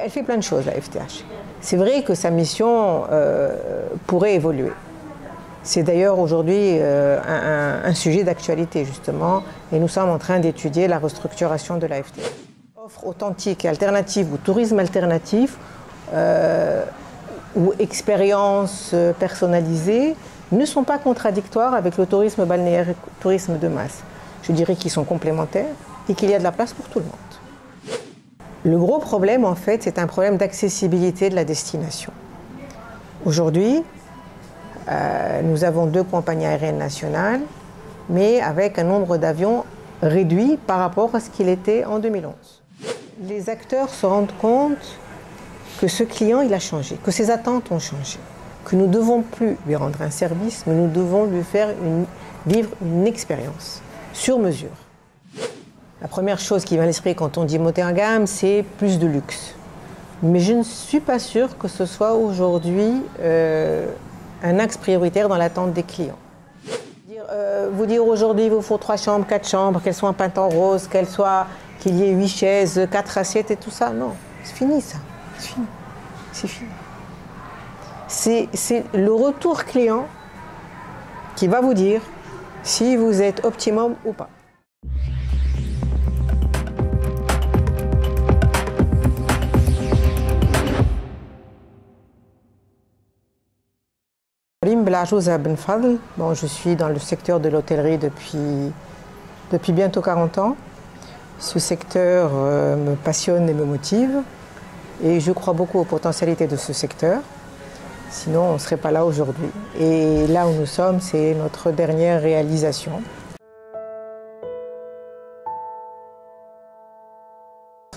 Elle fait plein de choses, la FTH. C'est vrai que sa mission pourrait évoluer. C'est d'ailleurs aujourd'hui un sujet d'actualité, justement, et nous sommes en train d'étudier la restructuration de la FTH. Offre authentique et alternative ou tourisme alternatif ou expériences personnalisées ne sont pas contradictoires avec le tourisme balnéaire et le tourisme de masse. Je dirais qu'ils sont complémentaires et qu'il y a de la place pour tout le monde. Le gros problème, en fait, c'est un problème d'accessibilité de la destination. Aujourd'hui, nous avons 2 compagnies aériennes nationales, mais avec un nombre d'avions réduit par rapport à ce qu'il était en 2011. Les acteurs se rendent compte que ce client, il a changé, que ses attentes ont changé, que nous ne devons plus lui rendre un service, mais nous devons lui faire vivre une expérience sur mesure. La première chose qui vient à l'esprit quand on dit montée en gamme, c'est plus de luxe. Mais je ne suis pas sûre que ce soit aujourd'hui un axe prioritaire dans l'attente des clients. Vous dire aujourd'hui, il vous faut 3 chambres, 4 chambres, qu'elles soient peintes en rose, qu'il y ait 8 chaises, 4 assiettes et tout ça, non, c'est fini ça, c'est fini, c'est fini. C'est le retour client qui va vous dire si vous êtes optimum ou pas. Bon, je suis dans le secteur de l'hôtellerie depuis bientôt 40 ans. Ce secteur me passionne et me motive et je crois beaucoup aux potentialités de ce secteur. Sinon, on ne serait pas là aujourd'hui. Et là où nous sommes, c'est notre dernière réalisation.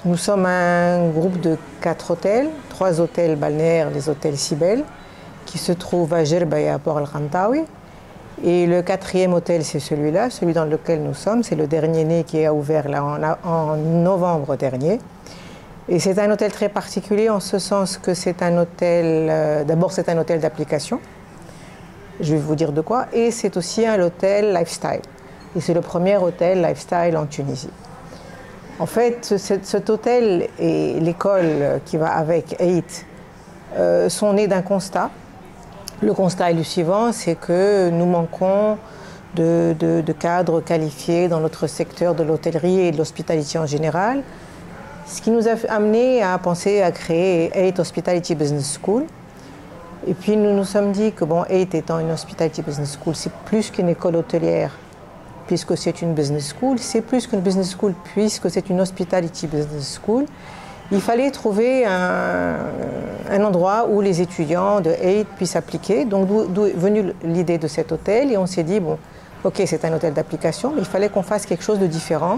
Nous sommes un groupe de 4 hôtels, 3 hôtels balnéaires, les hôtels Sibel, qui se trouve à Jerba et à Port al-Khantawi. Et le 4e hôtel, c'est celui-là, celui dans lequel nous sommes. C'est le dernier né qui a ouvert là en novembre dernier. Et c'est un hôtel très particulier en ce sens que c'est un hôtel, d'abord c'est un hôtel d'application, je vais vous dire de quoi, et c'est aussi un hôtel lifestyle. Et c'est le premier hôtel lifestyle en Tunisie. En fait, cet hôtel et l'école qui va avec 8 sont nés d'un constat. Le constat est le suivant, c'est que nous manquons de cadres qualifiés dans notre secteur de l'hôtellerie et de l'hospitality en général. Ce qui nous a amené à penser à créer 8 Hospitality Business School. Et puis nous nous sommes dit que bon, 8 étant une Hospitality Business School, c'est plus qu'une école hôtelière, puisque c'est une business school, c'est plus qu'une business school, puisque c'est une Hospitality Business School. Il fallait trouver un endroit où les étudiants de 8 puissent appliquer. Donc d'où est venue l'idée de cet hôtel. Et on s'est dit, bon, ok, c'est un hôtel d'application, mais il fallait qu'on fasse quelque chose de différent.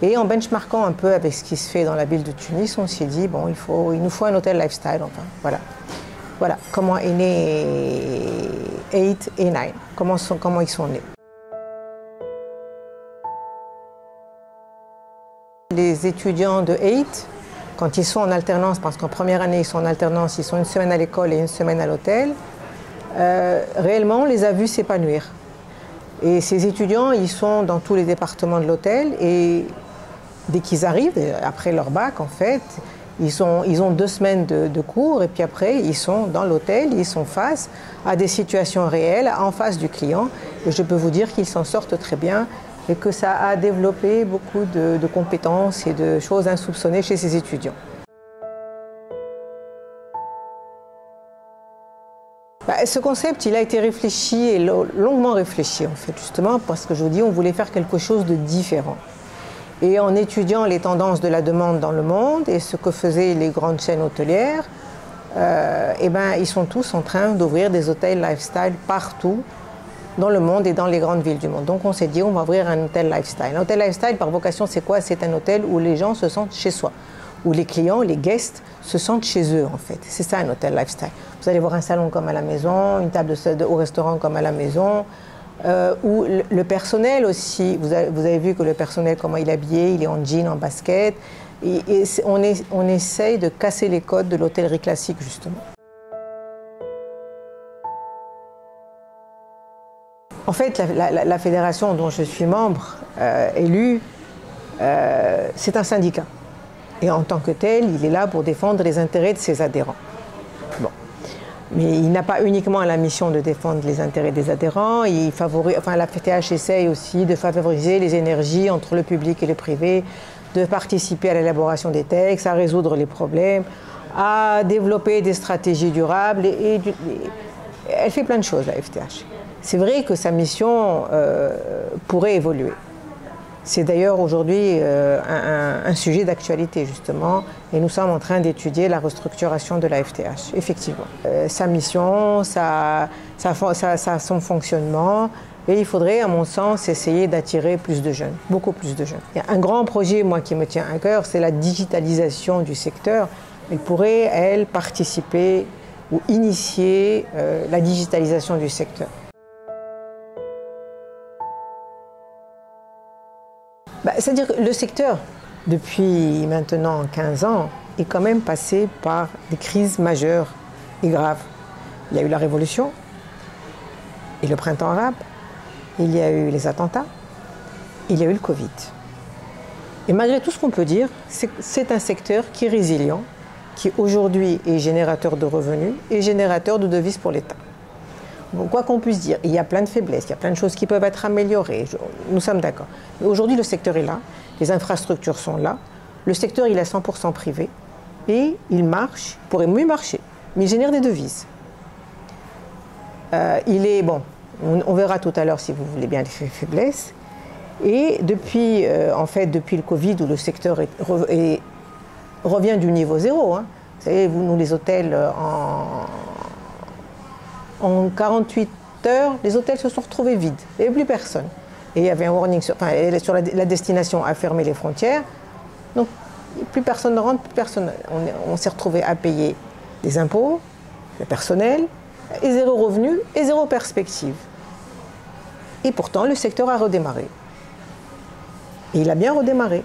Et en benchmarkant un peu avec ce qui se fait dans la ville de Tunis, on s'est dit, bon, il nous faut un hôtel lifestyle, enfin, voilà. Voilà comment est né 8 et 9, comment ils sont nés. Les étudiants de 8, quand ils sont en alternance, parce qu'en première année ils sont en alternance, ils sont une semaine à l'école et une semaine à l'hôtel, réellement on les a vus s'épanouir. Et ces étudiants, ils sont dans tous les départements de l'hôtel et dès qu'ils arrivent, après leur bac en fait, ils ont 2 semaines de cours et puis après ils sont dans l'hôtel, ils sont face à des situations réelles, en face du client. Et je peux vous dire qu'ils s'en sortent très bien et que ça a développé beaucoup de compétences et de choses insoupçonnées chez ces étudiants. Ce concept, il a été réfléchi et longuement réfléchi en fait, justement parce que je vous dis, on voulait faire quelque chose de différent. Et en étudiant les tendances de la demande dans le monde et ce que faisaient les grandes chaînes hôtelières, ils sont tous en train d'ouvrir des hôtels lifestyle partout dans le monde et dans les grandes villes du monde. Donc on s'est dit, on va ouvrir un hôtel lifestyle. Un hôtel lifestyle, par vocation, c'est quoi? C'est un hôtel où les gens se sentent chez soi, où les clients, les guests, se sentent chez eux en fait. C'est ça un hôtel lifestyle. Vous allez voir un salon comme à la maison, une table au restaurant comme à la maison, où le personnel aussi, vous avez vu que le personnel, comment il est habillé, il est en jean, en basket, et on essaye de casser les codes de l'hôtellerie classique justement. En fait, la fédération dont je suis membre, élue, c'est un syndicat. Et en tant que tel, il est là pour défendre les intérêts de ses adhérents. Bon. Mais il n'a pas uniquement la mission de défendre les intérêts des adhérents, la FTH essaye aussi de favoriser les énergies entre le public et le privé, de participer à l'élaboration des textes, à résoudre les problèmes, à développer des stratégies durables. Elle fait plein de choses, la FTH. C'est vrai que sa mission pourrait évoluer. C'est d'ailleurs aujourd'hui un sujet d'actualité, justement, et nous sommes en train d'étudier la restructuration de la FTH, effectivement. Sa mission, son fonctionnement, et il faudrait, à mon sens, essayer d'attirer plus de jeunes, beaucoup plus de jeunes. Il y a un grand projet, moi, qui me tient à cœur, c'est la digitalisation du secteur. Elle pourrait, elle, participer ou initier la digitalisation du secteur. C'est-à-dire que le secteur, depuis maintenant 15 ans, est quand même passé par des crises majeures et graves. Il y a eu la Révolution et le printemps arabe, il y a eu les attentats, il y a eu le Covid. Et malgré tout ce qu'on peut dire, c'est un secteur qui est résilient, qui aujourd'hui est générateur de revenus et générateur de devises pour l'État. Bon, quoi qu'on puisse dire, il y a plein de faiblesses, il y a plein de choses qui peuvent être améliorées, nous sommes d'accord. Mais aujourd'hui, le secteur est là, les infrastructures sont là, le secteur il est à 100% privé et il marche, il pourrait mieux marcher, mais il génère des devises. Il est, bon, on verra tout à l'heure si vous voulez bien les faiblesses. Et depuis, depuis le Covid, où le secteur revient du niveau zéro, hein. Vous savez, nous les hôtels, en 48 heures, les hôtels se sont retrouvés vides. Il n'y avait plus personne. Et il y avait un warning sur la destination à fermer les frontières. Donc, plus personne ne rentre, plus personne. On s'est retrouvé à payer des impôts, le personnel, et zéro revenu et zéro perspective. Et pourtant, le secteur a redémarré. Et il a bien redémarré.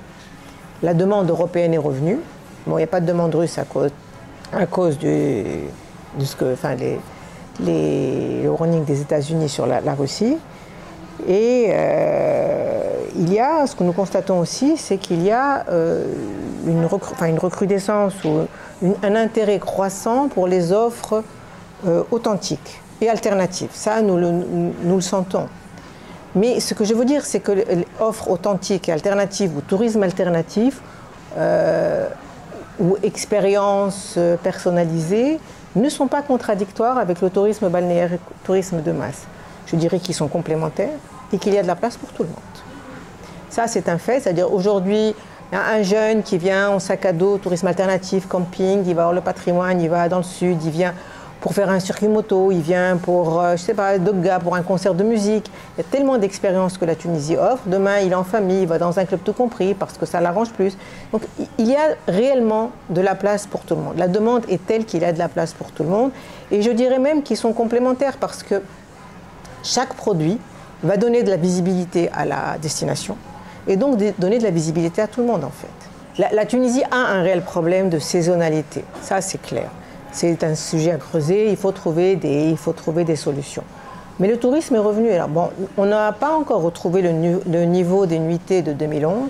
La demande européenne est revenue. Bon, il n'y a pas de demande russe à cause de ce que, le warning des États-Unis sur la Russie. Et ce que nous constatons aussi, c'est qu'il y a une recrudescence ou un intérêt croissant pour les offres authentiques et alternatives. Ça, nous le sentons. Mais ce que je veux dire, c'est que l'offre authentique et alternative ou tourisme alternatif ou expériences personnalisées ne sont pas contradictoires avec le tourisme balnéaire et le tourisme de masse. Je dirais qu'ils sont complémentaires et qu'il y a de la place pour tout le monde. Ça, c'est un fait. C'est-à-dire aujourd'hui, il y a un jeune qui vient en sac à dos, tourisme alternatif, camping, il va voir le patrimoine, il va dans le sud, il vient pour faire un circuit moto, il vient pour, je sais pas, Dogga, pour un concert de musique. Il y a tellement d'expériences que la Tunisie offre. Demain, il est en famille, il va dans un club tout compris parce que ça l'arrange plus. Donc, il y a réellement de la place pour tout le monde. La demande est telle qu'il y a de la place pour tout le monde. Et je dirais même qu'ils sont complémentaires parce que chaque produit va donner de la visibilité à la destination et donc donner de la visibilité à tout le monde, en fait. La Tunisie a un réel problème de saisonnalité. Ça, c'est clair. C'est un sujet à creuser, il faut trouver des solutions. Mais le tourisme est revenu. Alors bon, on n'a pas encore retrouvé le niveau des nuitées de 2011,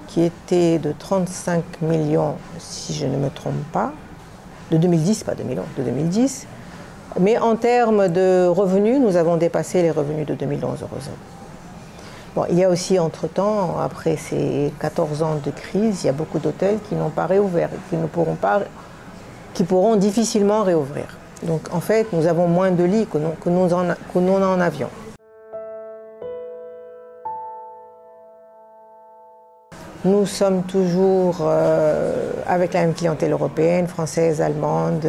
qui était de 35 millions, si je ne me trompe pas, de 2010, pas 2011, de 2010. Mais en termes de revenus, nous avons dépassé les revenus de 2011, heureusement. Bon, il y a aussi, entre-temps, après ces 14 ans de crise, il y a beaucoup d'hôtels qui n'ont pas réouvert et qui pourront difficilement réouvrir. Donc en fait, nous avons moins de lits que nous en avions. Nous sommes toujours avec la même clientèle européenne, française, allemande,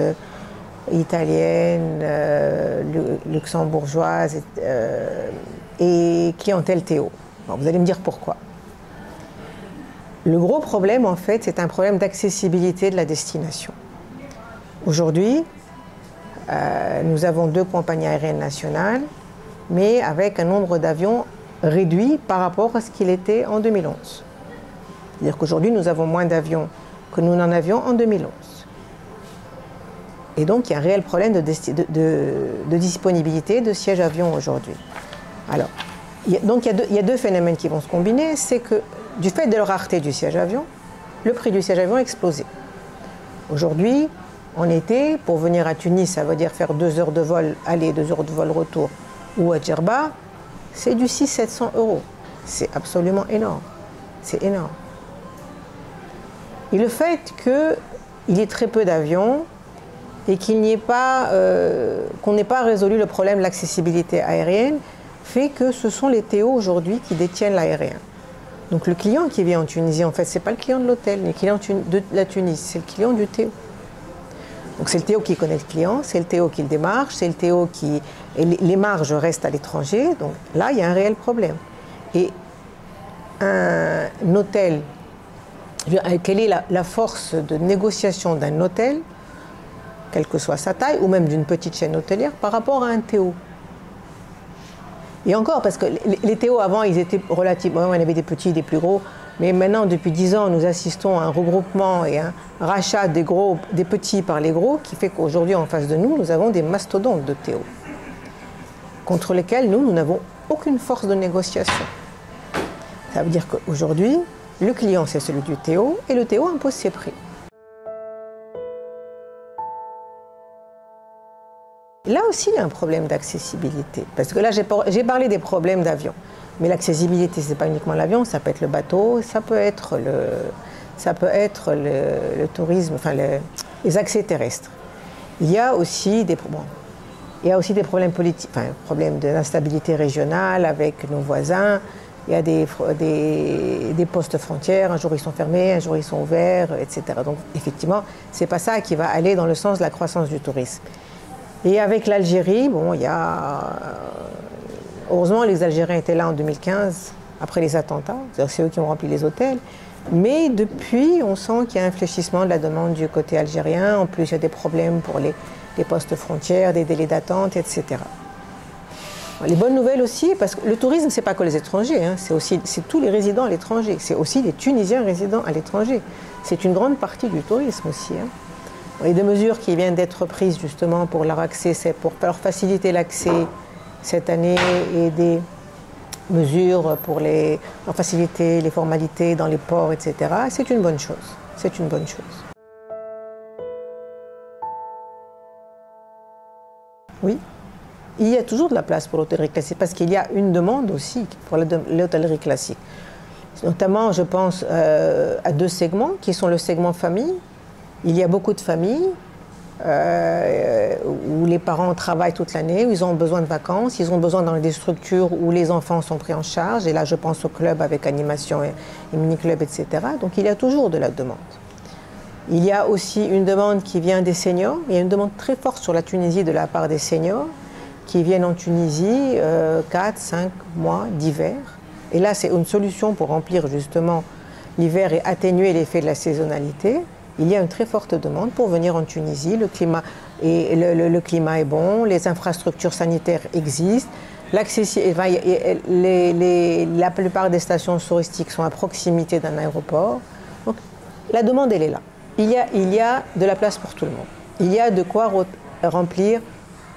italienne, luxembourgeoise et clientèle Théo. Bon, vous allez me dire pourquoi. Le gros problème, en fait, c'est un problème d'accessibilité de la destination. Aujourd'hui, nous avons 2 compagnies aériennes nationales, mais avec un nombre d'avions réduit par rapport à ce qu'il était en 2011. C'est-à-dire qu'aujourd'hui, nous avons moins d'avions que nous n'en avions en 2011. Et donc, il y a un réel problème de disponibilité de sièges avions aujourd'hui. Alors, il y a 2 phénomènes qui vont se combiner. C'est que, du fait de la rareté du siège avion, le prix du siège avion a explosé. Aujourd'hui, en été, pour venir à Tunis, ça veut dire faire 2 heures de vol aller, 2 heures de vol retour, ou à Djerba, c'est du 600-700 €. C'est absolument énorme. C'est énorme. Et le fait qu'il y ait très peu d'avions et qu'il n'y ait pas, qu'on n'ait pas résolu le problème de l'accessibilité aérienne, fait que ce sont les TO aujourd'hui qui détiennent l'aérien. Donc le client qui vient en Tunisie, en fait, ce n'est pas le client de l'hôtel, ni le client de la Tunisie, c'est le client du TO. Donc c'est le TO qui connaît le client, c'est le TO qui le démarche, c'est le TO qui... Et les marges restent à l'étranger, donc là, il y a un réel problème. Et un hôtel, quelle est la force de négociation d'un hôtel, quelle que soit sa taille, ou même d'une petite chaîne hôtelière, par rapport à un TO? Et encore, parce que les TO avant, ils étaient relativement... On avait des petits, des plus gros, mais maintenant, depuis 10 ans, nous assistons à un regroupement et un rachat des petits par les gros, qui fait qu'aujourd'hui, en face de nous, nous avons des mastodontes de TO, contre lesquels nous n'avons aucune force de négociation. Ça veut dire qu'aujourd'hui, le client, c'est celui du TO, et le TO impose ses prix. Là aussi, il y a un problème d'accessibilité. Parce que là, j'ai parlé des problèmes d'avion. Mais l'accessibilité, ce n'est pas uniquement l'avion, ça peut être le bateau, ça peut être le tourisme, enfin les accès terrestres. Il y a aussi des problèmes politiques, enfin, problèmes d'instabilité régionale avec nos voisins. Il y a des postes frontières, un jour ils sont fermés, un jour ils sont ouverts, etc. Donc effectivement, ce n'est pas ça qui va aller dans le sens de la croissance du tourisme. Et avec l'Algérie, bon, il y a... Heureusement, les Algériens étaient là en 2015, après les attentats, c'est eux qui ont rempli les hôtels. Mais depuis, on sent qu'il y a un fléchissement de la demande du côté algérien. En plus, il y a des problèmes pour les postes frontières, des délais d'attente, etc. Les bonnes nouvelles aussi, parce que le tourisme, ce n'est pas que les étrangers, hein, c'est tous les résidents à l'étranger. C'est aussi les Tunisiens résidant à l'étranger. C'est une grande partie du tourisme aussi. Hein. Et des mesures qui viennent d'être prises justement pour leur accès, c'est pour leur faciliter l'accès cette année, et des mesures pour leur faciliter les formalités dans les ports, etc. C'est une bonne chose. C'est une bonne chose. Oui, il y a toujours de la place pour l'hôtellerie classique parce qu'il y a une demande aussi pour l'hôtellerie classique. Notamment, je pense à 2 segments qui sont le segment famille. Il y a beaucoup de familles où les parents travaillent toute l'année, où ils ont besoin de vacances, ils ont besoin dans des structures où les enfants sont pris en charge. Et là, je pense au club avec animation et mini-club, etc. Donc, il y a toujours de la demande. Il y a aussi une demande qui vient des seniors. Il y a une demande très forte sur la Tunisie de la part des seniors qui viennent en Tunisie 4-5 mois d'hiver. Et là, c'est une solution pour remplir justement l'hiver et atténuer l'effet de la saisonnalité. Il y a une très forte demande pour venir en Tunisie. Le climat est bon, les infrastructures sanitaires existent. La plupart des stations touristiques sont à proximité d'un aéroport. Donc, la demande, elle est là. Il y a de la place pour tout le monde. Il y a de quoi remplir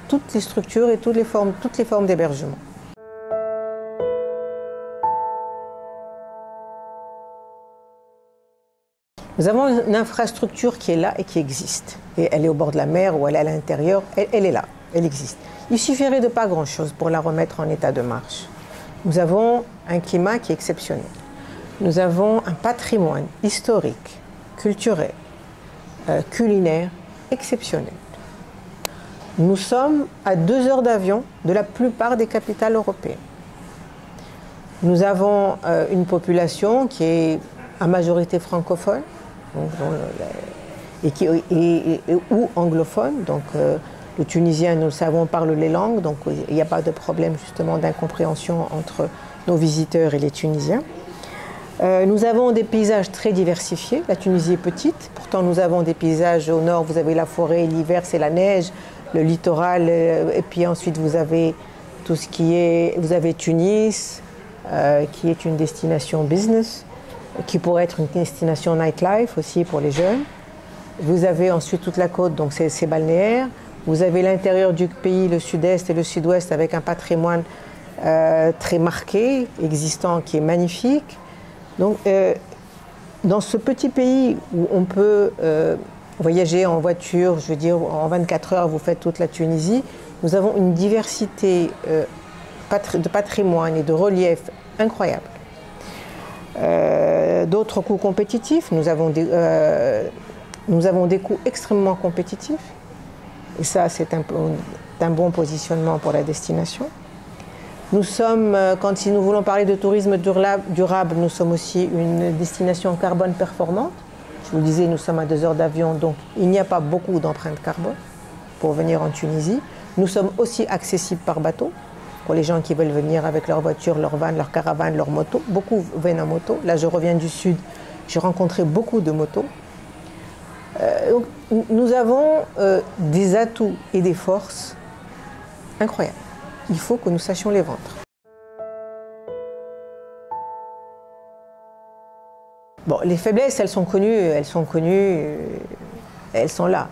toutes les structures et toutes les formes d'hébergement. Nous avons une infrastructure qui est là et qui existe. Et elle est au bord de la mer ou elle est à l'intérieur, elle est là, elle existe. Il suffirait de pas grand-chose pour la remettre en état de marche. Nous avons un climat qui est exceptionnel. Nous avons un patrimoine historique, culturel, culinaire exceptionnel. Nous sommes à 2 heures d'avion de la plupart des capitales européennes. Nous avons une population qui est à majorité francophone, ou anglophone. Donc, le tunisien, nous le savons, parle les langues, donc il n'y a pas de problème justement d'incompréhension entre nos visiteurs et les Tunisiens. Nous avons des paysages très diversifiés. La Tunisie est petite, pourtant nous avons des paysages au nord, vous avez la forêt, l'hiver c'est la neige, le littoral, et puis ensuite vous avez tout ce qui est... Vous avez Tunis, qui est une destination business, qui pourrait être une destination nightlife aussi pour les jeunes. Vous avez ensuite toute la côte, donc c'est balnéaire. Vous avez l'intérieur du pays, le sud-est et le sud-ouest, avec un patrimoine très marqué, existant, qui est magnifique. Donc Dans ce petit pays où on peut voyager en voiture, je veux dire, en 24 heures, vous faites toute la Tunisie, nous avons une diversité de patrimoine et de relief incroyable. D'autres coûts compétitifs, nous avons des coûts extrêmement compétitifs. Et ça, c'est un bon positionnement pour la destination. Nous sommes, si nous voulons parler de tourisme durable, nous sommes aussi une destination carbone performante. Je vous le disais, nous sommes à 2 heures d'avion, donc il n'y a pas beaucoup d'empreintes carbone pour venir en Tunisie. Nous sommes aussi accessibles par bateau pour les gens qui veulent venir avec leur voiture, leur van, leur caravane, leur moto. Beaucoup viennent en moto. Là, je reviens du sud, j'ai rencontré beaucoup de motos. Donc, nous avons des atouts et des forces incroyables. Il faut que nous sachions les vendre. Bon, les faiblesses, elles sont connues, elles sont là.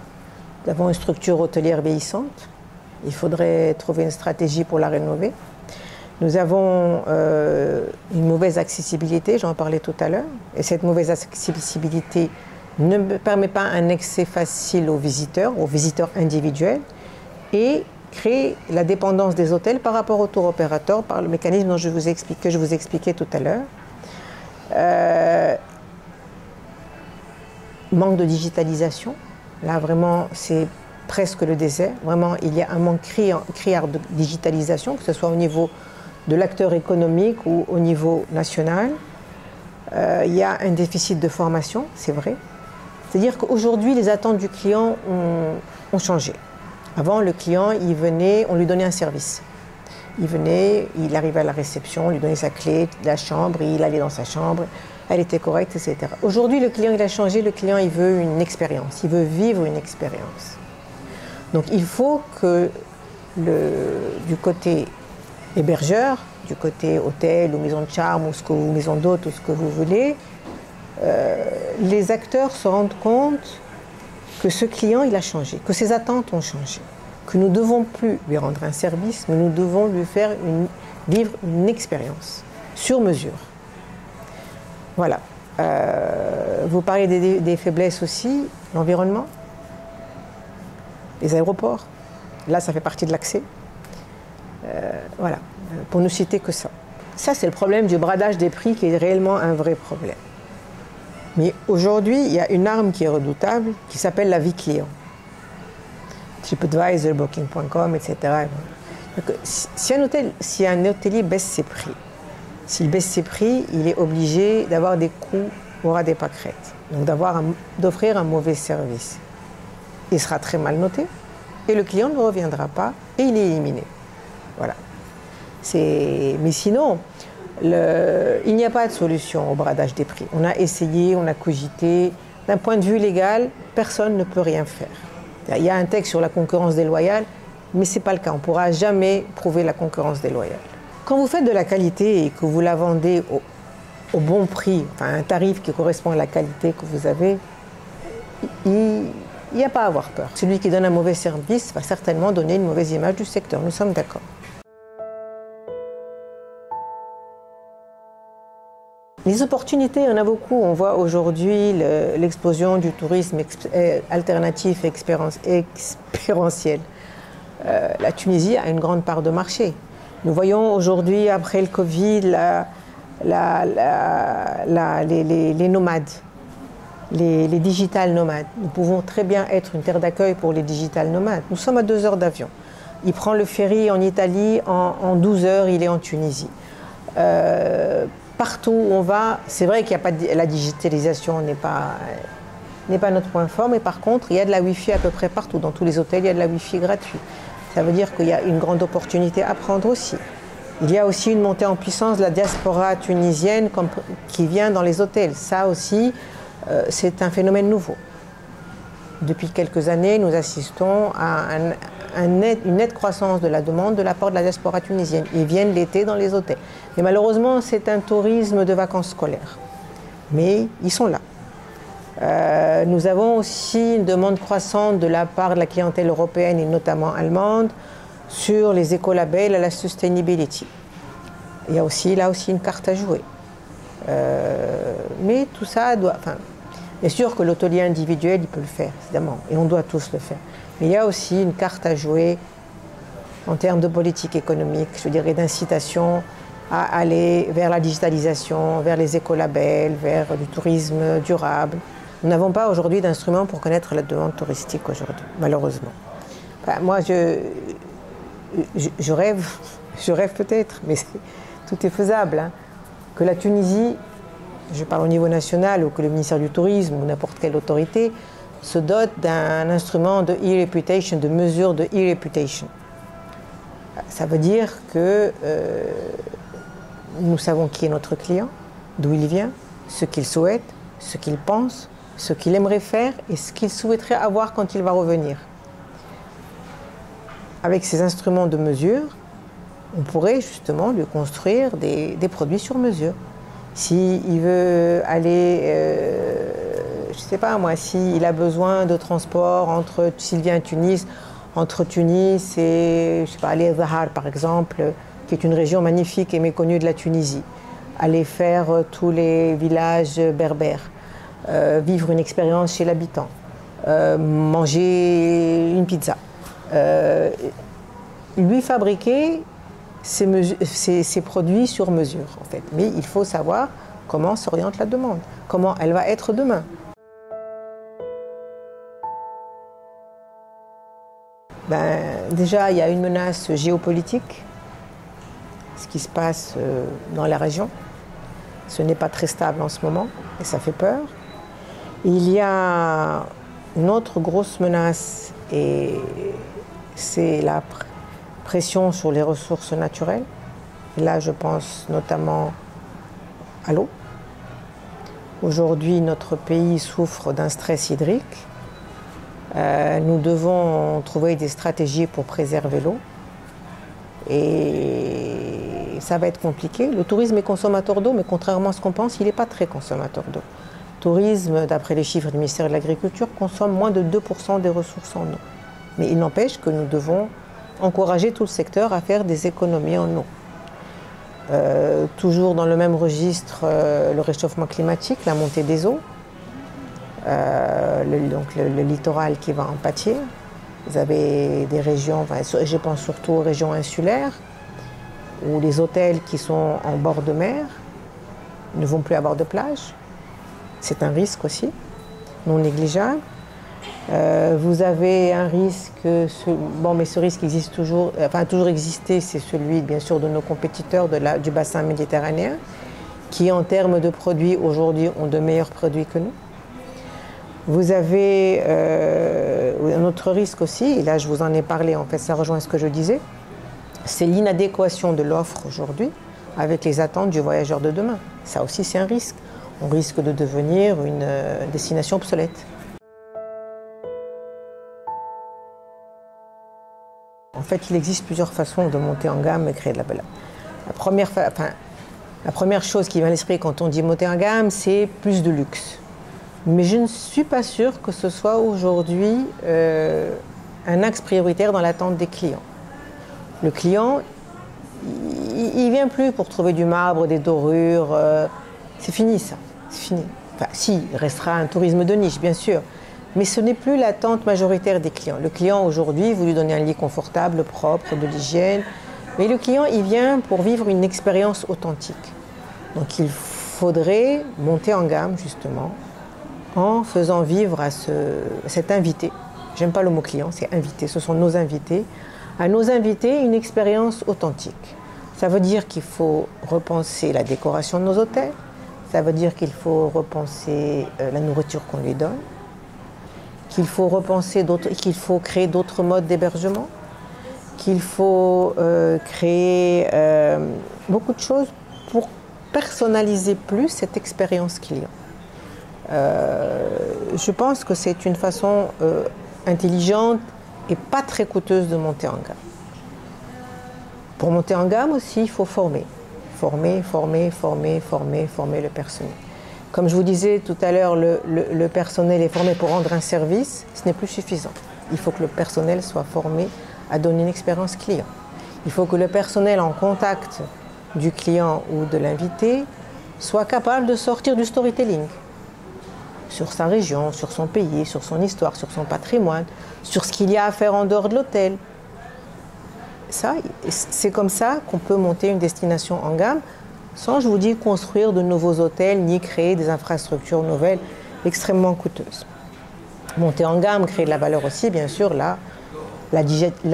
Nous avons une structure hôtelière vieillissante. Il faudrait trouver une stratégie pour la rénover. Nous avons une mauvaise accessibilité, j'en parlais tout à l'heure. Et cette mauvaise accessibilité ne permet pas un accès facile aux visiteurs individuels, et crée la dépendance des hôtels par rapport au tour opérateur, par le mécanisme que je vous expliquais tout à l'heure. Manque de digitalisation. Là, vraiment, c'est presque le désert. Vraiment, il y a un manque criard de digitalisation, que ce soit au niveau de l'acteur économique ou au niveau national. Il y a un déficit de formation, c'est vrai. C'est-à-dire qu'aujourd'hui, les attentes du client ont changé. Avant, le client, il venait, on lui donnait un service. Il venait, il arrivait à la réception, on lui donnait sa clé de la chambre, il allait dans sa chambre, elle était correcte, etc. Aujourd'hui, le client, il a changé, le client, il veut une expérience, il veut vivre une expérience. Donc, il faut que du côté hébergeur, du côté hôtel ou maison de charme ou maison d'hôte ou ce que vous voulez, les acteurs se rendent compte que ce client, il a changé, que ses attentes ont changé, que nous ne devons plus lui rendre un service, mais nous devons lui faire vivre une expérience sur mesure. Voilà. Vous parlez des faiblesses aussi, l'environnement, les aéroports. Là, ça fait partie de l'accès. Voilà, pour ne citer que ça. Ça, c'est le problème du bradage des prix qui est réellement un vrai problème. Mais aujourd'hui, il y a une arme qui est redoutable, qui s'appelle la vie client. TripAdvisor, Booking.com, etc. Donc, si un hôtelier baisse ses prix, s'il baisse ses prix, il est obligé d'avoir des coûts pour des pâquerettes. Donc d'offrir un mauvais service. Il sera très mal noté et le client ne reviendra pas et il est éliminé. Voilà. Mais sinon, il n'y a pas de solution au bradage des prix. On a essayé, on a cogité. D'un point de vue légal, personne ne peut rien faire. Il y a un texte sur la concurrence déloyale, mais ce n'est pas le cas. On ne pourra jamais prouver la concurrence déloyale. Quand vous faites de la qualité et que vous la vendez au bon prix, enfin un tarif qui correspond à la qualité que vous avez, il n'y a pas à avoir peur. Celui qui donne un mauvais service va certainement donner une mauvaise image du secteur. Nous sommes d'accord. Les opportunités, il y en a beaucoup. On voit aujourd'hui l'explosion du tourisme alternatif et expérientiel. La Tunisie a une grande part de marché. Nous voyons aujourd'hui, après le Covid, les nomades, les digital nomades. Nous pouvons très bien être une terre d'accueil pour les digital nomades. Nous sommes à 2 heures d'avion. Il prend le ferry en Italie, en 12 heures, il est en Tunisie. Partout où on va, c'est vrai qu'il n'y a pas la digitalisation n'est pas notre point fort, mais par contre, il y a de la Wi-Fi à peu près partout. Dans tous les hôtels, il y a de la Wi-Fi gratuite. Ça veut dire qu'il y a une grande opportunité à prendre aussi. Il y a aussi une montée en puissance de la diaspora tunisienne qui vient dans les hôtels. Ça aussi, c'est un phénomène nouveau. Depuis quelques années, nous assistons à une nette croissance de la demande de la part de la diaspora tunisienne. Ils viennent l'été dans les hôtels. Mais malheureusement, c'est un tourisme de vacances scolaires. Mais ils sont là. Nous avons aussi une demande croissante de la part de la clientèle européenne et notamment allemande sur les écolabels à la sustainability. Il y a aussi là aussi une carte à jouer. Mais tout ça doit... Enfin, bien sûr que l'hôtelier individuel, il peut le faire, évidemment, et on doit tous le faire. Mais il y a aussi une carte à jouer en termes de politique économique, je dirais d'incitation à aller vers la digitalisation, vers les écolabels, vers du tourisme durable. Nous n'avons pas aujourd'hui d'instruments pour connaître la demande touristique aujourd'hui, malheureusement. Enfin, moi, je rêve peut-être, mais tout est faisable, hein, que la Tunisie, je parle au niveau national, ou que le ministère du Tourisme ou n'importe quelle autorité se dote d'un instrument de e-reputation, de mesure de e-reputation. Ça veut dire que nous savons qui est notre client, d'où il vient, ce qu'il souhaite, ce qu'il pense, ce qu'il aimerait faire et ce qu'il souhaiterait avoir quand il va revenir. Avec ces instruments de mesure, on pourrait justement lui construire des produits sur mesure. S'il veut aller, je ne sais pas moi, s'il a besoin de transport s'il vient à Tunis, entre Tunis et, je sais pas, aller à Zahar par exemple, qui est une région magnifique et méconnue de la Tunisie, aller faire tous les villages berbères, vivre une expérience chez l'habitant, manger une pizza, lui fabriquer ces produits sur mesure en fait. Mais il faut savoir comment s'oriente la demande, comment elle va être demain. Déjà, il y a une menace géopolitique, ce qui se passe dans la région. Ce n'est pas très stable en ce moment et ça fait peur. Il y a une autre grosse menace et c'est la pression sur les ressources naturelles. Et là, je pense notamment à l'eau. Aujourd'hui, notre pays souffre d'un stress hydrique. Nous devons trouver des stratégies pour préserver l'eau. Et ça va être compliqué. Le tourisme est consommateur d'eau, mais contrairement à ce qu'on pense, il n'est pas très consommateur d'eau. Le tourisme, d'après les chiffres du ministère de l'Agriculture, consomme moins de 2% des ressources en eau. Mais il n'empêche que nous devons encourager tout le secteur à faire des économies en eau. Toujours dans le même registre, le réchauffement climatique, la montée des eaux. Donc le littoral qui va en pâtir. Vous avez des régions, je pense surtout aux régions insulaires, où les hôtels qui sont en bord de mer ne vont plus avoir de plage. C'est un risque aussi, non négligeable. Vous avez un risque, mais ce risque existe toujours, a toujours existé, c'est celui bien sûr de nos compétiteurs du bassin méditerranéen, qui en termes de produits aujourd'hui ont de meilleurs produits que nous. Vous avez un autre risque aussi, et là je vous en ai parlé, en fait ça rejoint ce que je disais, c'est l'inadéquation de l'offre aujourd'hui avec les attentes du voyageur de demain. Ça aussi c'est un risque. On risque de devenir une destination obsolète. En fait, il existe plusieurs façons de monter en gamme et créer de la valeur. La première chose qui vient à l'esprit quand on dit monter en gamme, c'est plus de luxe. Mais je ne suis pas sûre que ce soit aujourd'hui un axe prioritaire dans l'attente des clients. Le client, il ne vient plus pour trouver du marbre, des dorures. C'est fini ça, c'est fini. Enfin, si, il restera un tourisme de niche, bien sûr. Mais ce n'est plus l'attente majoritaire des clients. Le client aujourd'hui, vous lui donnez un lit confortable, propre, de l'hygiène. Mais le client, il vient pour vivre une expérience authentique. Donc il faudrait monter en gamme, justement, en faisant vivre à cet invité, j'aime pas le mot client, c'est invité, ce sont nos invités, à nos invités une expérience authentique. Ça veut dire qu'il faut repenser la décoration de nos hôtels, ça veut dire qu'il faut repenser la nourriture qu'on lui donne, qu'il faut repenser qu'il faut créer d'autres modes d'hébergement, qu'il faut créer beaucoup de choses pour personnaliser plus cette expérience client. Je pense que c'est une façon intelligente et pas très coûteuse de monter en gamme. Pour monter en gamme aussi, il faut former. Former le personnel. Comme je vous disais tout à l'heure, le personnel est formé pour rendre un service, ce n'est plus suffisant. Il faut que le personnel soit formé à donner une expérience client. Il faut que le personnel en contact du client ou de l'invité soit capable de sortir du storytelling sur sa région, sur son pays, sur son histoire, sur son patrimoine, sur ce qu'il y a à faire en dehors de l'hôtel. Ça, c'est comme ça qu'on peut monter une destination en gamme, sans, je vous dis, construire de nouveaux hôtels, ni créer des infrastructures nouvelles extrêmement coûteuses. Monter en gamme, créer de la valeur aussi, bien sûr, là, la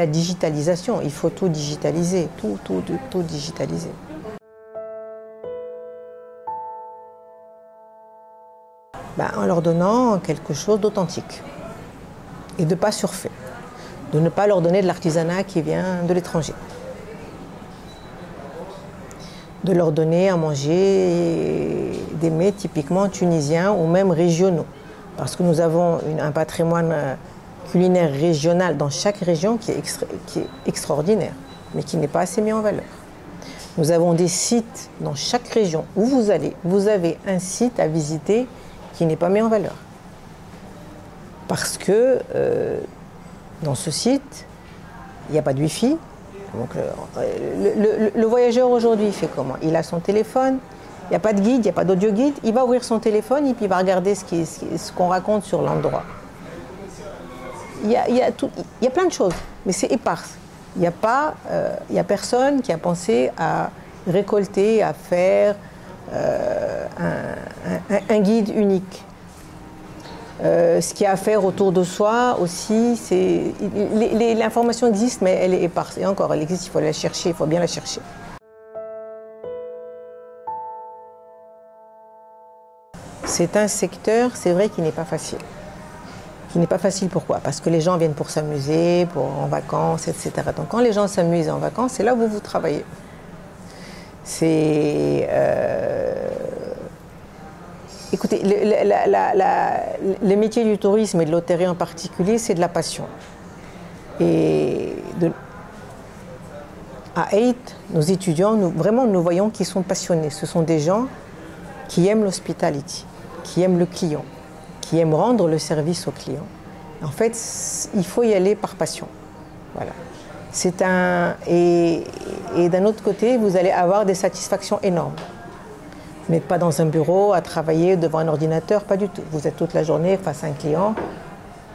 digitalisation, il faut tout digitaliser, tout digitaliser. En leur donnant quelque chose d'authentique et de ne pas surfer, de ne pas leur donner de l'artisanat qui vient de l'étranger, de leur donner à manger des mets typiquement tunisiens ou même régionaux, parce que nous avons un patrimoine culinaire régional dans chaque région qui est extraordinaire, mais qui n'est pas assez mis en valeur. Nous avons des sites dans chaque région où vous allez, vous avez un site à visiter qui n'est pas mis en valeur. Parce que dans ce site, il n'y a pas de Wi-Fi. Donc le voyageur aujourd'hui, il fait comment? Il a son téléphone, il n'y a pas de guide, il n'y a pas d'audio-guide, il va ouvrir son téléphone et puis il va regarder ce qu'on raconte sur l'endroit. Il y a plein de choses, mais c'est éparse. Il n'y a personne qui a pensé à récolter, à faire un guide unique. Ce qu'il y a à faire autour de soi aussi, c'est l'information existe, mais elle est éparse. Et encore, elle existe, il faut la chercher, il faut bien la chercher. C'est un secteur, c'est vrai, qui n'est pas facile. Qui n'est pas facile, pourquoi? Parce que les gens viennent pour s'amuser, en vacances, etc. Donc quand les gens s'amusent en vacances, c'est là où vous travaillez. Écoutez, les métiers du tourisme et de l'hôtellerie en particulier, c'est de la passion. Et à EIT, nos étudiants, nous voyons qu'ils sont passionnés. Ce sont des gens qui aiment l'hospitality, qui aiment le client, qui aiment rendre le service au client. En fait, il faut y aller par passion. Voilà. Et d'un autre côté, vous allez avoir des satisfactions énormes. Vous n'êtes pas dans un bureau à travailler devant un ordinateur, pas du tout. Vous êtes toute la journée face à un client,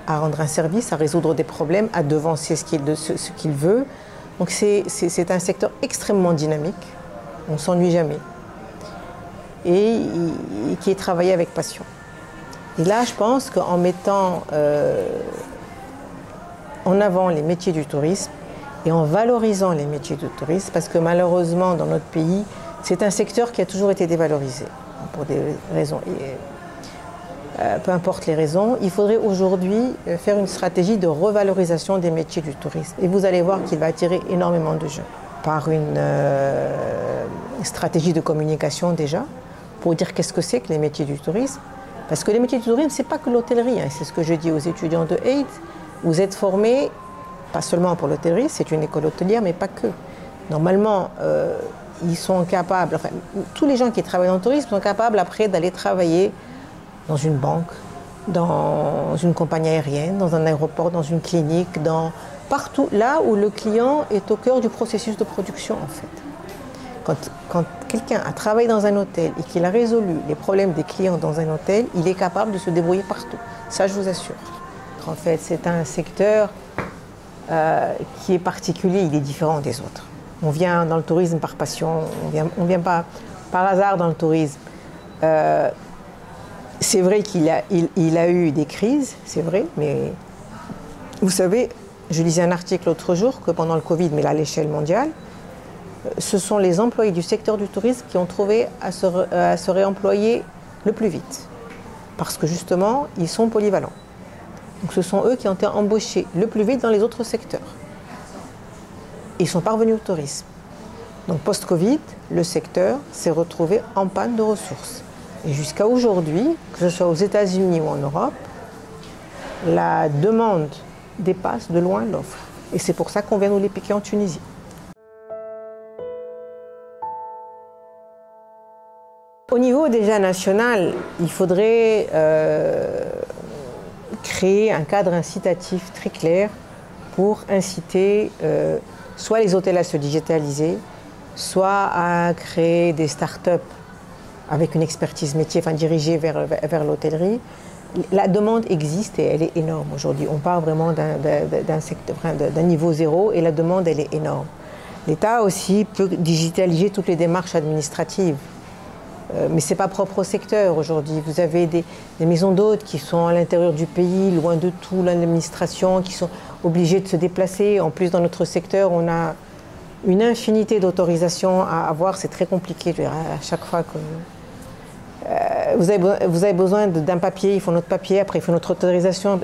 à rendre un service, à résoudre des problèmes, à devancer ce qu'il veut. Donc c'est un secteur extrêmement dynamique, on ne s'ennuie jamais, et qui est travaillé avec passion. Et là, je pense qu'en mettant en avant les métiers du tourisme et en valorisant les métiers du tourisme, parce que malheureusement, dans notre pays, c'est un secteur qui a toujours été dévalorisé, pour des raisons, peu importe les raisons. Il faudrait aujourd'hui faire une stratégie de revalorisation des métiers du tourisme. Et vous allez voir qu'il va attirer énormément de jeunes. Par une stratégie de communication déjà, pour dire qu'est-ce que c'est que les métiers du tourisme. Parce que les métiers du tourisme, ce n'est pas que l'hôtellerie, hein. C'est ce que je dis aux étudiants de EIT. Vous êtes formés, pas seulement pour l'hôtellerie, c'est une école hôtelière, mais pas que. Normalement, ils sont capables, enfin, tous les gens qui travaillent dans le tourisme sont capables après d'aller travailler dans une banque, dans une compagnie aérienne, dans un aéroport, dans une clinique, partout là où le client est au cœur du processus de production en fait. Quand quelqu'un a travaillé dans un hôtel et qu'il a résolu les problèmes des clients dans un hôtel, il est capable de se débrouiller partout. Ça, je vous assure. En fait, c'est un secteur qui est particulier, il est différent des autres. On vient dans le tourisme par passion, on vient pas par hasard dans le tourisme. C'est vrai qu'il a eu des crises, c'est vrai, mais vous savez, je lisais un article l'autre jour que pendant le Covid, mais là à l'échelle mondiale, ce sont les employés du secteur du tourisme qui ont trouvé à se réemployer le plus vite. Parce que justement, ils sont polyvalents. Donc ce sont eux qui ont été embauchés le plus vite dans les autres secteurs. Ils sont parvenus au tourisme. Donc post-Covid, le secteur s'est retrouvé en panne de ressources. Et jusqu'à aujourd'hui, que ce soit aux États-Unis ou en Europe, la demande dépasse de loin l'offre. Et c'est pour ça qu'on vient nous les piquer en Tunisie. Au niveau déjà national, il faudrait créer un cadre incitatif très clair pour inciter soit les hôtels à se digitaliser, soit à créer des start-up avec une expertise métier, enfin dirigée vers l'hôtellerie. La demande existe et elle est énorme aujourd'hui. On parle vraiment d'un niveau zéro et la demande, elle est énorme. L'État aussi peut digitaliser toutes les démarches administratives. Mais ce n'est pas propre au secteur aujourd'hui. Vous avez des maisons d'hôtes qui sont à l'intérieur du pays, loin de tout, l'administration, qui sont obligées de se déplacer. En plus, dans notre secteur, on a une infinité d'autorisations à avoir. C'est très compliqué. Je veux dire, à chaque fois que vous avez besoin d'un papier, il faut notre papier, après il faut notre autorisation.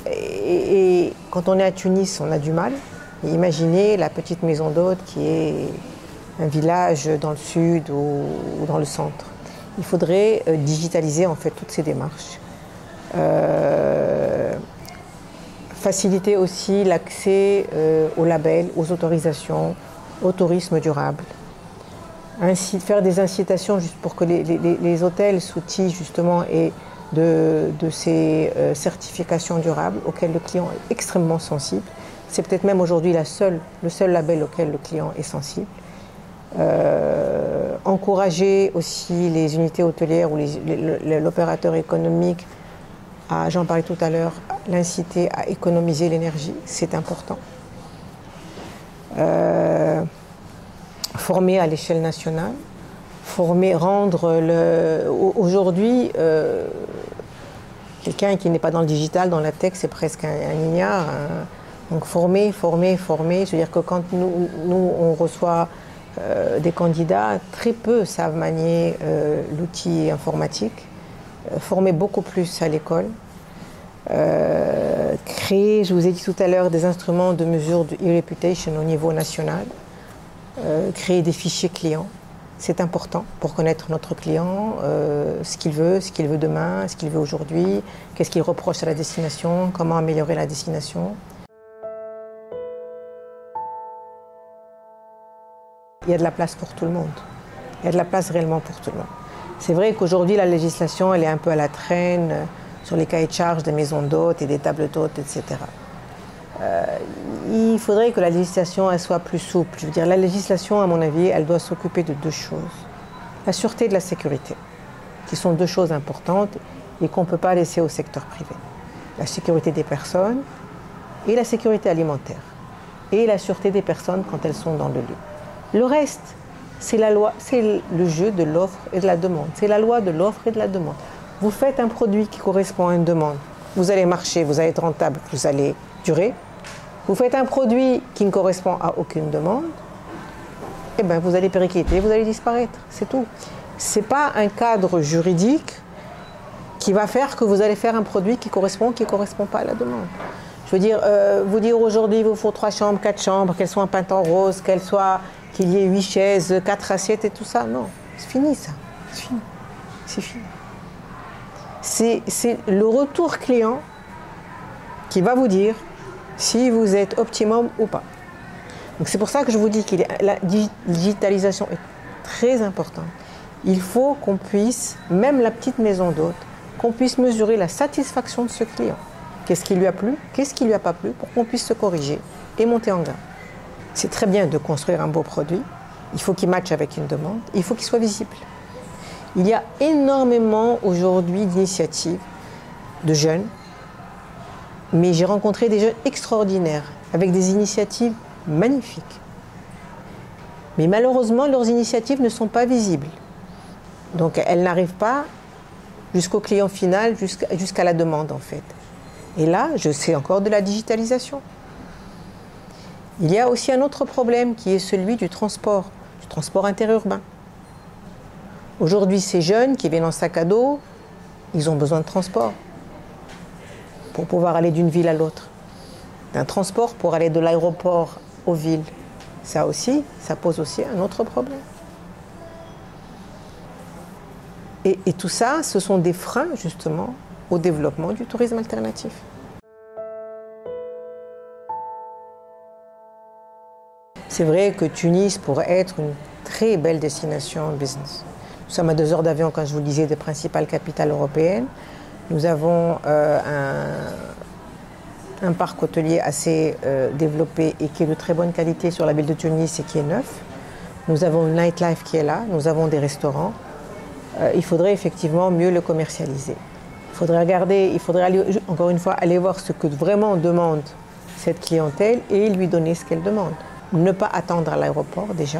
Et quand on est à Tunis, on a du mal. Et imaginez la petite maison d'hôtes qui est un village dans le sud ou dans le centre. Il faudrait digitaliser en fait toutes ces démarches. Faciliter aussi l'accès aux labels, aux autorisations, au tourisme durable. Ainsi, faire des incitations juste pour que les hôtels s'outillent justement et de ces certifications durables auxquelles le client est extrêmement sensible. C'est peut-être même aujourd'hui le seul label auquel le client est sensible. Encourager aussi les unités hôtelières ou l'opérateur économique, j'en parlais tout à l'heure, l'inciter à économiser l'énergie, c'est important. Former à l'échelle nationale, aujourd'hui, quelqu'un qui n'est pas dans le digital, dans la tech, c'est presque un ignare. Donc former. Je veux dire que quand nous on reçoit des candidats, très peu savent manier l'outil informatique. Former beaucoup plus à l'école. Créer, je vous ai dit tout à l'heure, des instruments de mesure de e-reputation au niveau national. Créer des fichiers clients. C'est important pour connaître notre client, ce qu'il veut demain, ce qu'il veut aujourd'hui, qu'est-ce qu'il reproche à la destination, comment améliorer la destination. Il y a de la place pour tout le monde. Il y a de la place réellement pour tout le monde. C'est vrai qu'aujourd'hui, la législation, elle est un peu à la traîne sur les cahiers de charges des maisons d'hôtes et des tables d'hôtes, etc. Il faudrait que la législation elle soit plus souple. Je veux dire, la législation, à mon avis, elle doit s'occuper de deux choses. La sûreté et de la sécurité, qui sont deux choses importantes et qu'on ne peut pas laisser au secteur privé. La sécurité des personnes et la sécurité alimentaire. Et la sûreté des personnes quand elles sont dans le lieu. Le reste, c'est la loi, c'est le jeu de l'offre et de la demande. C'est la loi de l'offre et de la demande. Vous faites un produit qui correspond à une demande. Vous allez marcher, vous allez être rentable, vous allez durer. Vous faites un produit qui ne correspond à aucune demande, eh bien vous allez péricliter, vous allez disparaître, c'est tout. Ce n'est pas un cadre juridique qui va faire que vous allez faire un produit qui ne correspond pas à la demande. Je veux dire, vous dire aujourd'hui il vous faut 3 chambres, 4 chambres, qu'elles soient peintes en rose, qu'il y ait 8 chaises, 4 assiettes et tout ça, non, c'est fini ça, c'est fini, c'est fini. C'est le retour client qui va vous dire si vous êtes optimum ou pas. Donc c'est pour ça que je vous dis que la digitalisation est très importante. Il faut qu'on puisse, même la petite maison d'hôte, qu'on puisse mesurer la satisfaction de ce client. Qu'est-ce qui lui a plu, qu'est-ce qui lui a pas plu, pour qu'on puisse se corriger et monter en gamme. C'est très bien de construire un beau produit, il faut qu'il matche avec une demande, il faut qu'il soit visible. Il y a énormément aujourd'hui d'initiatives de jeunes, mais j'ai rencontré des jeunes extraordinaires, avec des initiatives magnifiques. Mais malheureusement, leurs initiatives ne sont pas visibles. Donc elles n'arrivent pas jusqu'au client final, jusqu'à la demande en fait. Et là, je sais encore de la digitalisation. Il y a aussi un autre problème qui est celui du transport interurbain. Aujourd'hui, ces jeunes qui viennent en sac à dos, ils ont besoin de transport pour pouvoir aller d'une ville à l'autre. D'un transport pour aller de l'aéroport aux villes. Ça aussi, ça pose aussi un autre problème. Et tout ça, ce sont des freins justement au développement du tourisme alternatif. C'est vrai que Tunis pourrait être une très belle destination en business. Nous sommes à 2 heures d'avion, quand je vous le disais, des principales capitales européennes. Nous avons un parc hôtelier assez développé et qui est de très bonne qualité sur la ville de Tunis et qui est neuf. Nous avons une nightlife qui est là, nous avons des restaurants. il faudrait effectivement mieux le commercialiser. Il faudrait aller, encore une fois aller voir ce que vraiment demande cette clientèle et lui donner ce qu'elle demande. Ne pas attendre à l'aéroport déjà,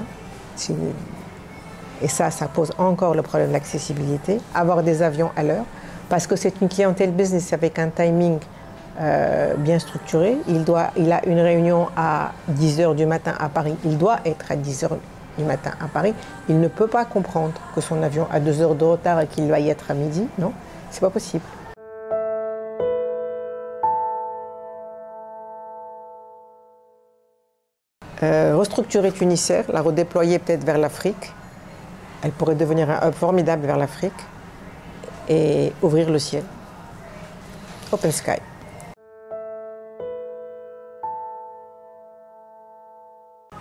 et ça pose encore le problème de l'accessibilité. Avoir des avions à l'heure, parce que c'est une clientèle business avec un timing bien structuré. Il a une réunion à 10h du matin à Paris, il doit être à 10h du matin à Paris. Il ne peut pas comprendre que son avion a 2 heures de retard et qu'il va y être à midi, non, c'est pas possible. Restructurer Tunisair, la redéployer peut-être vers l'Afrique. Elle pourrait devenir un hub formidable vers l'Afrique et ouvrir le ciel. Open Sky.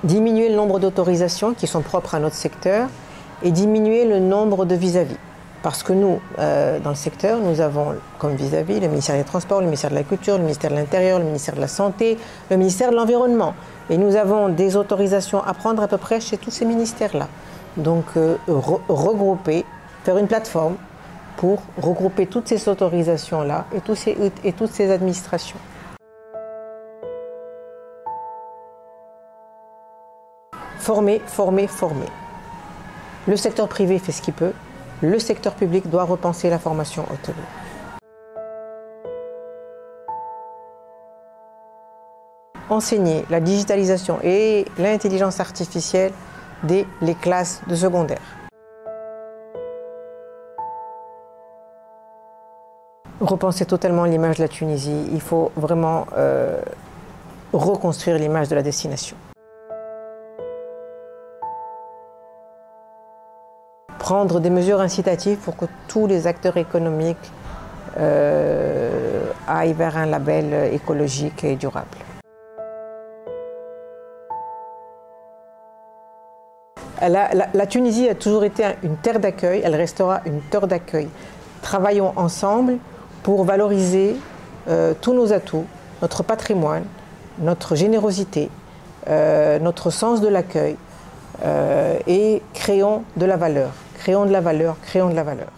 Diminuer le nombre d'autorisations qui sont propres à notre secteur et diminuer le nombre de vis-à-vis. Parce que nous, dans le secteur, nous avons comme vis-à-vis le ministère des Transports, le ministère de la Culture, le ministère de l'Intérieur, le ministère de la Santé, le ministère de l'Environnement. Et nous avons des autorisations à prendre à peu près chez tous ces ministères-là. Donc regrouper, faire une plateforme pour regrouper toutes ces autorisations-là et toutes ces administrations. Former, former, former. Le secteur privé fait ce qu'il peut. Le secteur public doit repenser la formation hôtelière. Enseigner la digitalisation et l'intelligence artificielle dès les classes de secondaire. Repenser totalement l'image de la Tunisie. Il faut vraiment reconstruire l'image de la destination. Prendre des mesures incitatives pour que tous les acteurs économiques aillent vers un label écologique et durable. La Tunisie a toujours été une terre d'accueil, elle restera une terre d'accueil. Travaillons ensemble pour valoriser tous nos atouts, notre patrimoine, notre générosité, notre sens de l'accueil et créons de la valeur, créons de la valeur, créons de la valeur.